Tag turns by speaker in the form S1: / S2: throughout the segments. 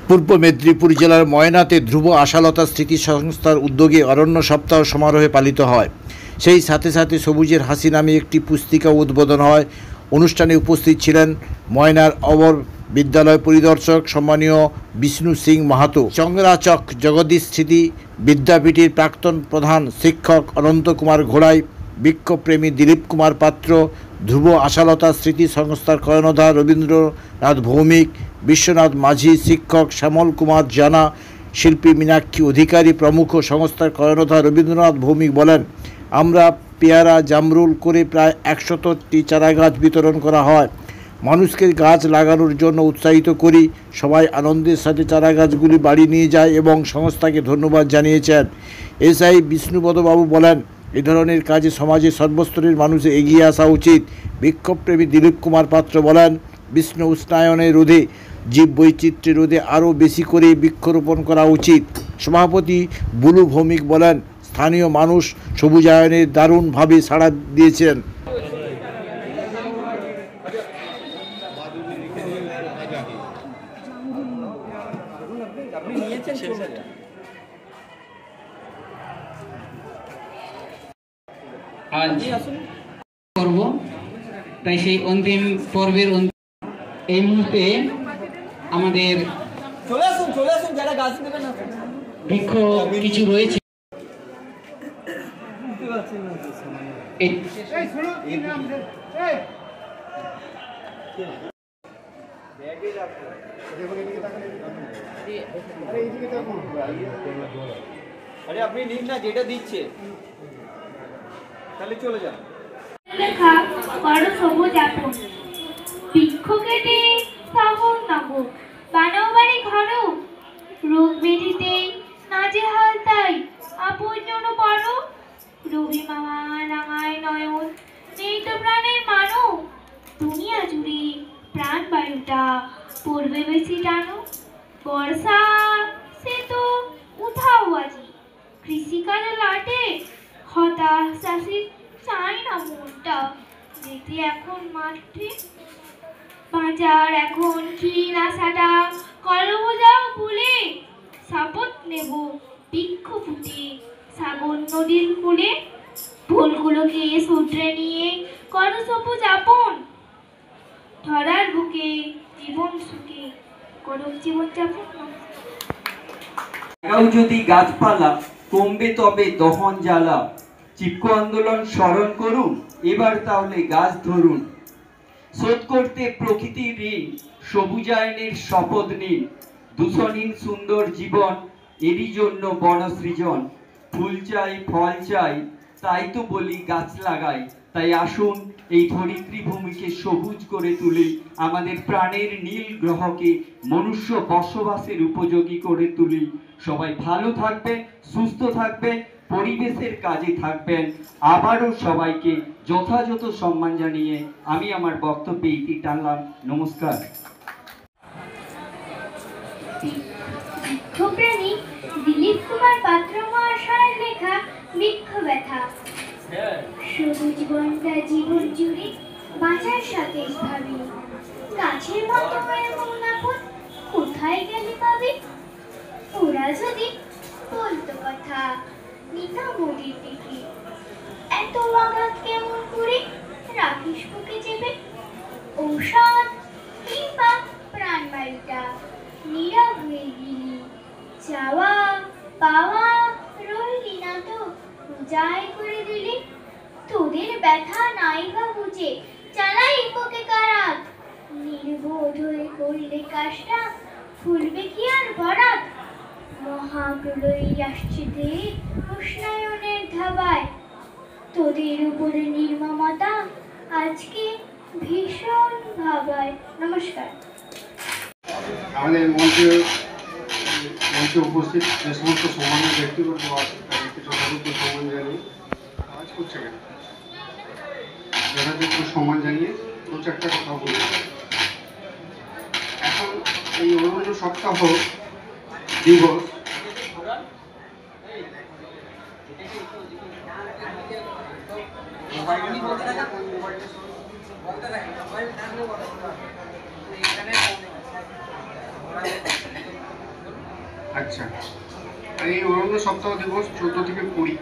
S1: পূর্ব মেদিনীপুর জেলার ময়নাতে ধ্রুব আশালতা স্মৃতি সংস্থার উদ্যোগে অরণ্য সপ্তাহ সমারোহে পালিত হয়। সেই সাথে সাথে সবুজের হাসি নামে একটি পুস্তিকা উদ্বোধন হয়। অনুষ্ঠানে উপস্থিত ছিলেন ময়নার অবর বিদ্যালয় পরিদর্শক সম্মানীয় বিষ্ণু সিং মাহাতো, চংরাচক জগদীশ স্মৃতি বিদ্যাপীঠের প্রাক্তন প্রধান শিক্ষক অনন্ত কুমার ঘোড়াই, বৃক্ষপ্রেমী দিলীপ কুমার পাত্র, ধ্রুব আশালতা স্মৃতি সংস্থার কর্ণধার রবীন্দ্রনাথ ভৌমিক, বিশ্বনাথ মাঝি, শিক্ষক শ্যামল কুমার জানা, শিল্পী মীনাক্ষী অধিকারী প্রমুখ। সংস্থার কর্ণধার রবীন্দ্রনাথ ভৌমিক বলেন, আমরা পেয়ারা জামরুল করে প্রায় 100টি চারাগাছ বিতরণ করা হয়। মানুষকে গাছ লাগানোর জন্য উৎসাহিত করি। সবাই আনন্দের সাথে চারাগাছগুলি বাড়ি নিয়ে যায় এবং সংস্থাকে ধন্যবাদ জানিয়েছেন। এসআই বিষ্ণুপদবাবু বলেন, এই ধরনের কাজে সমাজের সর্বস্তরের মানুষ এগিয়ে আসা উচিত। বৃক্ষপ্রেমী দিলীপ কুমার পাত্র বলেন, বিশ্ব উষ্ণায়নের রোধে, জীববৈচিত্র্যের রোধে আরও বেশি করে বৃক্ষরোপণ করা উচিত। সভাপতি বুলু ভৌমিক বলেন, স্থানীয় মানুষ সবুজায়নের দারুণভাবে সাড়া দিয়েছেন।
S2: আজ করব, তাই সেই অন্তিম পর্বের এই মুহূর্তে আমাদের যারা গাছ নেবেন বৃক্ষ কিছু রয়েছে।
S3: আরে আপনি নিন না, যেটা দিচ্ছে তাহলে চলে যান।
S4: লেখা করো সবুজ আপন, বৃক্ষ কেটে সাহন নব, বানাও বাড়ি ঘরো, রোগ বেরিতে নাজেহাল তাই আপন জন পড়ো, রবি মামা রাঙায় নয়ন, নেই তো প্রাণের মানো, দুনিয়া জুড়ে প্রাণ বায়ুটা পড়বে বেশি টানো, বর্ষা সে তো উঠাও আজি, কৃষিকাজে লাটে হতাশ চাষি চাই না মনটা যেতে এখন মাঠে, বাজার এখন ক্ষীণ আশাটা কলম যাও ভুলে, শপথ নেব বৃক্ষ ফুটে সাগর নদীর কূলে, ফুলগুলোকে সূত্রে নিয়ে করো সবুজ আপন, ধরার বুকে জীবন সুখে করো জীবন যাপন।
S5: যদি গাছপালা কমবে তবে দহন জ্বালা, চিপকো আন্দোলন স্মরণ করুন, এবার তাহলে গাছ ধরুন, শোধ করতে প্রকৃতির ঋণ, সবুজায়নের শপথ নিন, দূষণহীন সুন্দর জীবন, এরই জন্য বনসৃজন, ফুল চাই ফল চাই, তাই তো বলি গাছ লাগাই, তাই আসুন এই ধরিত্রী ভূমিকে সবুজ করে তুলি, আমাদের প্রাণের নীল গ্রহকে মনুষ্য বসবাসের উপযোগী করে তুলি। সবাই ভালো থাকবেন, সুস্থ থাকবেন, পরিবেশের কাজে থাকবেন। আবারও সবাইকে যথাযথ সম্মান জানিয়ে আমি আমার বক্তব্যে ইতি টানলাম। নমস্কার।
S4: বৃক্ষপ্রেমী দিলীপ কুমার পাত্র মহাশয়ের লেখা বৃক্ষ ব্যথা। সবুজ বনটা জীবন জুড়ে বাঁচার সাথে ভাবি, গাছের মতো হয়ে মন আপন কোথায় গেলে পাবি, ওরা যদি বলতো কথা নিতাম ওদের দিকে, এত আঘাত কেমন করে রাখিস বুকে চেপে, ঔষধ কিংবা প্রাণবায়ুটা নীরব হয়ে গেলি, চাওয়া পাওয়া রইলি না তো পূজায় করে দিলি, তোদের ব্যথা নাই বা বুঝে চালাই বুকে কারাত, নির্বোধ হয়ে করলে কাজটা ফুলবে কি আর ভরাত, মহাপ্রলয় আসছে দেব উষ্ণায়নের ধাবায়, তোদের উপরে নির্মমতা আজকে ভীষণ ভাবায়। নমস্কার।
S6: আমাদের মঞ্চে উপস্থিত যে সমস্ত সম্মানীয় ব্যক্তিবর্গ আছে তাদেরকে যথাযথ সম্মান জানিয়ে কাজ করছে কেন যথাযথ সম্মান জানিয়ে দু চারটা কথা বলব। এখন এই অরণ্য সপ্তাহ দিবস এখানে আচ্ছা, আর এই অরণ্য সপ্তাহ দিবস 14 থেকে 20,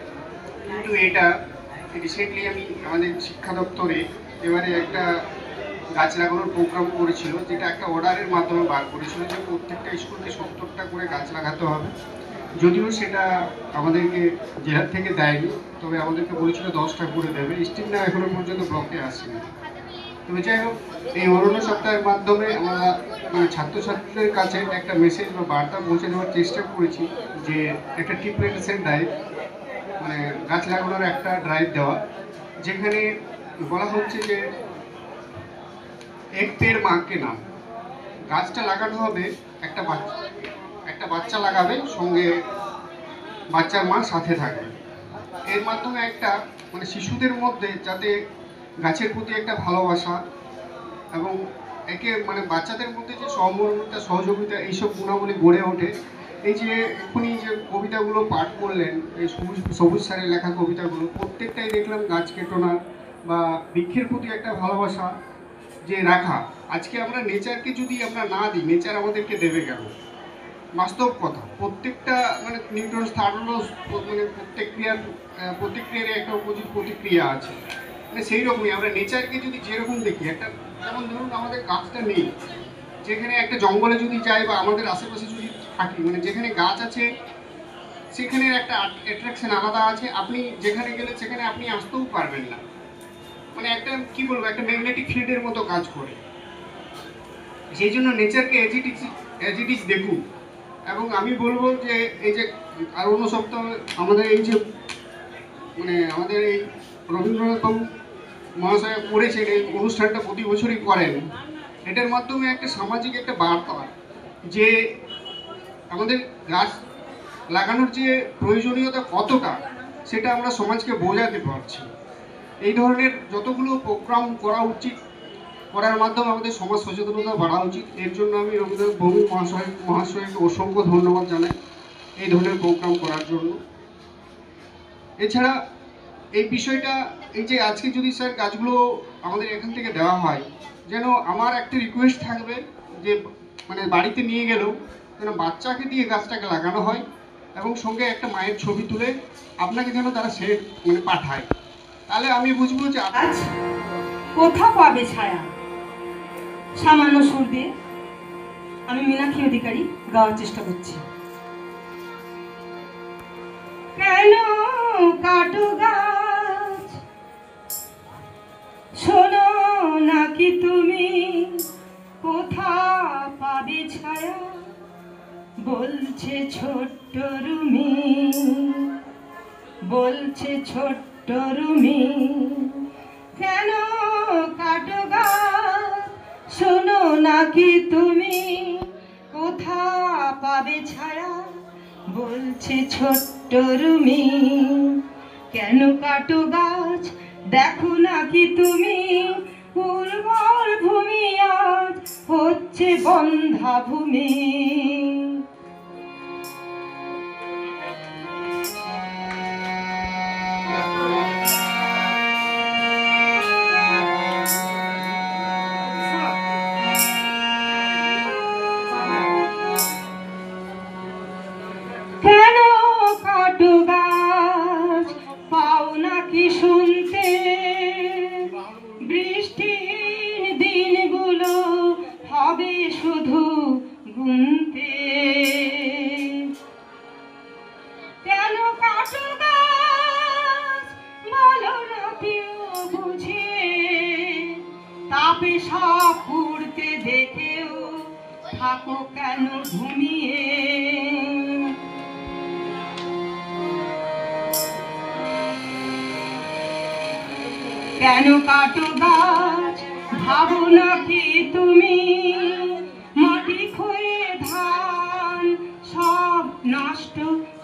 S6: কিন্তু এটা রিসেন্টলি আমি আমাদের শিক্ষা দপ্তরে এবারে একটা গাছ লাগানোর প্রোগ্রাম করেছিল, যেটা একটা অর্ডারের মাধ্যমে বার করেছিল যে প্রত্যেকটা স্কুলে 70টা করে গাছ লাগাতে হবে। যদিও সেটা আমাদেরকে জেলার থেকে দেয়নি, তবে আমাদেরকে বলেছিল 10টা করে দেবে। স্টিল না এখনো পর্যন্ত ব্লকে আসেনি। তবে যাই হোক, এই অরণ্য সপ্তাহের মাধ্যমে আমরা মানে ছাত্রছাত্রীদের কাছে একটা মেসেজ বা বার্তা পৌঁছে দেওয়ার চেষ্টা করেছি যে একটা ট্রি প্ল্যান্টেশন ড্রাইভ, মানে গাছ লাগানোর একটা ড্রাইভ দেওয়া, যেখানে বলা হচ্ছে যে এক পেড় মাকে নাম, গাছটা লাগানো হবে একটা বাচ্চা লাগাবে, সঙ্গে বাচ্চার মা সাথে থাকবে। এর মাধ্যমে একটা মানে শিশুদের মধ্যে যাতে গাছের প্রতি একটা ভালোবাসা এবং একে মানে বাচ্চাদের মধ্যে যে সহমর্মিতা, সহযোগিতা, এইসব গুণাবলী গড়ে ওঠে। এই যে এখনই যে কবিতাগুলো পাঠ করলেন, এই সবুজ স্যারের লেখা কবিতাগুলো, প্রত্যেকটাই দেখলাম গাছ কেটনার বা বৃক্ষের প্রতি একটা ভালোবাসা যে রাখা। আজকে আমরা নেচারকে যদি আমরা না দিই, নেচার আমাদেরকে দেবে কেন? বাস্তব কথা, প্রত্যেকটা মানে নিউটন থার্ড ল, মানে প্রতিক্রিয়ার একটা অপোজিট প্রতিক্রিয়া আছে। মানে সেই রকমই আমরা নেচারকে যদি যেরকম দেখি, একটা যেমন ধরুন আমাদের গাছটা নেই, যেখানে একটা জঙ্গলে যদি যাই বা আমাদের আশেপাশে যদি থাকি, মানে যেখানে গাছ আছে সেখানে একটা অ্যাট্রাকশন আলাদা আছে। আপনি যেখানে গেলে সেখানে আপনি আসতেও পারবেন না, মানে একটা কি বলবো, একটা ম্যাগনেটিক ফিল্ডের মতো কাজ করে। সেই জন্য নেচারকে অ্যাজ ইট ইজ দেখুন। এবং আমি বলবো যে এই যে অরণ্য সপ্তাহ আমাদের এই যে মানে আমাদের এই রবীন্দ্রনাথ বাবু মহাশয় করেছেন, এই অনুষ্ঠানটা প্রতি বছরই করেন, এটার মাধ্যমে একটা সামাজিক একটা বার্তা যে আমাদের গাছ লাগানোর যে প্রয়োজনীয়তা কতটা, সেটা আমরা সমাজকে বোঝাতে পারছি। এই ধরনের যতগুলো প্রোগ্রাম করা উচিত, করার মাধ্যমে আমাদের সমাজ সচেতনতা বাড়া উচিত। এর জন্য আমি রবীন্দ্রনাথ বাবু মহাশয়কে অসংখ্য ধন্যবাদ জানাই এই ধরনের প্রোগ্রাম করার জন্য। এছাড়া এই বিষয়টা, এই যে আজকে যদি স্যার গাছগুলো আমাদের এখান থেকে দেওয়া হয়, যেন আমার একটা রিকোয়েস্ট থাকবে যে মানে বাড়িতে নিয়ে গেলেও যেন বাচ্চাকে দিয়ে গাছটাকে লাগানো হয় এবং সঙ্গে একটা মায়ের ছবি তুলে আপনাকে যেন তারা সে মানে পাঠায়। তাহলে আমি বুঝবো যে
S7: আজ কোথা পাবে ছায়া। সামান্য সুর দিয়ে আমি মীনাক্ষী অধিকারী গাওয়ার চেষ্টা করছি। কেন কাটো গাছ, শোনো নাকি তুমি, কোথা পাবে ছায়া, বলছে ছোট্ট রুমি, বলছে ছোট্ট রুমি। কেন কাটো গাছ, শোনো নাকি তুমি, কোথা পাবে ছায়া, বলছে ছোট্ট রুমি। কেন কাটো গাছ, দেখো নাকি তুমি, উর্বর ভূমি আজ হচ্ছে বন্ধা ভূমি। কেন কাটো গাছ, পাও নাকি শুনতে, বৃষ্টির দিনগুলো হবে শুধু গুনতে। কেন কাটো গাছ, বলো না কেউ বুঝিয়ে, তাপে সব পুড়তে দেখেও থাকো কেন ঘুমিয়ে। কেন কাটো গাছ, ভাবো নাকি তুমি, মাটি ক্ষয়ে ধান সব নষ্ট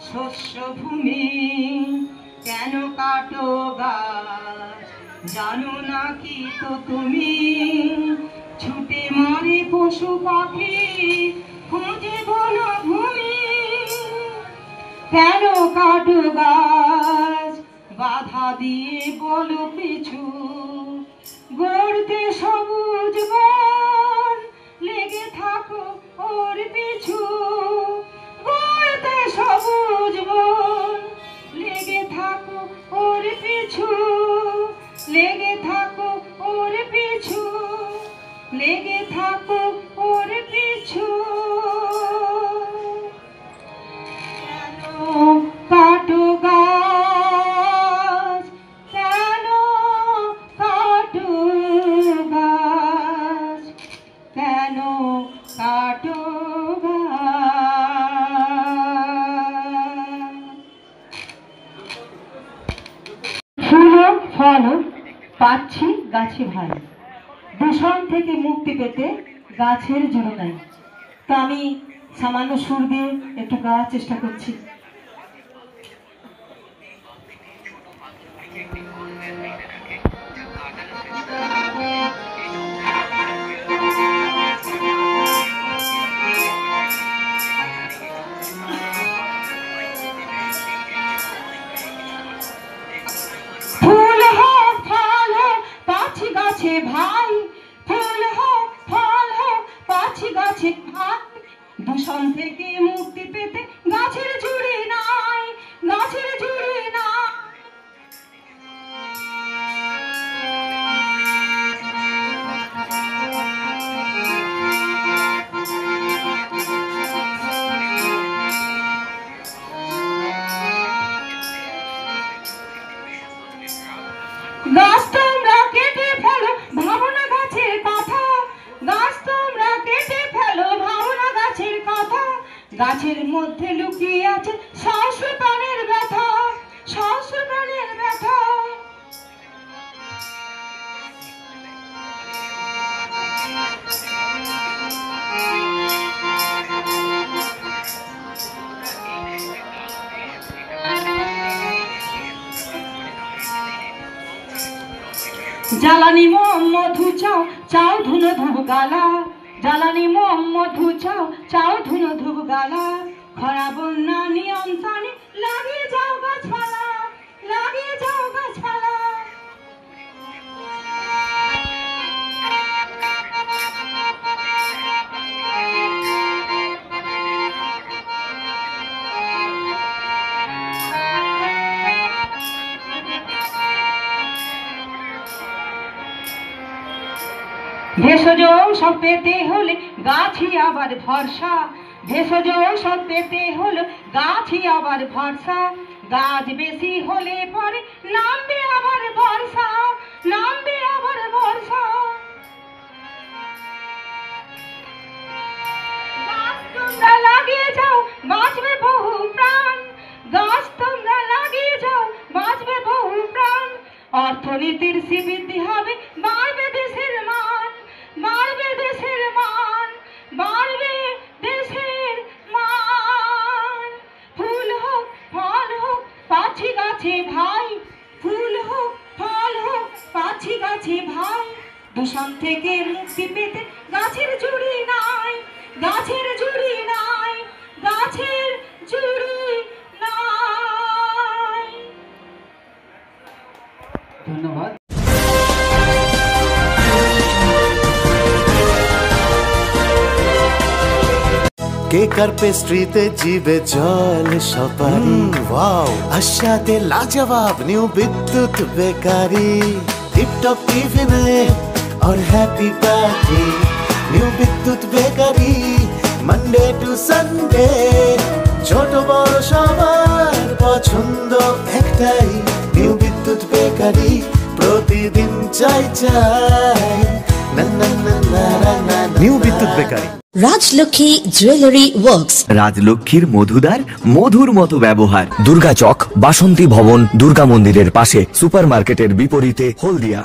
S7: শস্য ভূমি। কেন কাটো গাছ, জানো নাকি তো তুমি, ছুটে মরে পশু পাখি খোঁজে বনভূমি। কেন কাটো গাছ, বাধা দিয়ে বলো পিছু, গড়তে সবুজ বন লেগে থাকো ওর পিছু। পিছু, লেগে থাকো ওর পিছু, লেগে থাকো ওর পিছু। কেন কাটো গাছ, কেন কাটো গাছ, কেন কাটো ফল পাচ্ছি গাছে ভাই, দূষণ থেকে মুক্তি পেতে গাছের জোড়া নাই। তো আমি সামান্য সুর দিয়ে একটু গাওয়ার চেষ্টা করছি। ভাই ফুল হোক ফল হোক পাচ্ছি গাছে ভাই, দূষণ থেকে মুক্তি পেতে গাছের জুড়ি নাই, গাছের জুড়ি নাই। গাছ তোমরা কেটে ফেলো ভাবনা গাছের কথা, গাছ তোমরা কেটে ফেলো ভাবনা গাছের কথা, গাছের মধ্যে লুকিয়ে আছে সহস্র প্রাণের ব্যথা, সহস্র প্রাণের ব্যথা। জ্বালানি মোম মধু চাও, চাও ধুনো ধূপ গালা, জ্বালানি মোম মধু চাও, চাও ধুনো ধূপ গালা, খরা বন্যা নিয়ন্ত্রণে লাগিয়ে যাও গাছপালা, লাগিয়ে যাও গাছপালা। ভেষজ ঔষধ পেতে হলে গাছই আবার ভরসা, ভেষজ ঔষধ পেতে হলে গাছই আবার ভরসা, গাছ বেশি হলে পরে নামবে আবার বর্ষা, নামবে আবার বর্ষা। গাছ তোমরা লাগিয়ে যাও বাঁচবে বহু প্রাণ, গাছ তোমরা লাগিয়ে যাও বাঁচবে বহু প্রাণ, অর্থনীতির শ্রীবৃদ্ধি হবে বাড়বে দেশের মান, বাড়বে দেশের মান, বাড়বে দেশের মান। ফুল হোক ফল হোক পাচ্ছি গাছে ভাই, ফুল হোক ফল হোক পাচ্ছি গাছে ভাই, দূষণ থেকে মুক্তি পেতে গাছের জুড়ি নাই, গাছের জুড়ি নাই, গাছের জুড়ি নাই।
S2: ধন্যবাদ।
S8: কেকার পেস্ট্রিতে জিবে জল সপারি, ওয়াও আশাতে লাজবাব নিউ বিদ্যুৎ বেকারি, টিপটপ টিফিনে और हैप्पी पार्टी, নিউ বিদ্যুৎ বেকারি মানডে টু সানডে, ছোট বড় সবার পছন্দ একটাই, নিউ বিদ্যুৎ বেকারি প্রতিদিন চাই চাই, না না না না না। নিউ বিদ্যুৎ বেকারি।
S9: রাজলক্ষ্মী জুয়েলারি ওয়ার্কস,
S10: রাজলক্ষ্মীর মধুদার মধুর মতো ব্যবহার।
S11: দুর্গা চক, বাসন্তী ভবন, দুর্গা মন্দিরের পাশে, সুপার মার্কেটের বিপরীতে, হলদিয়া।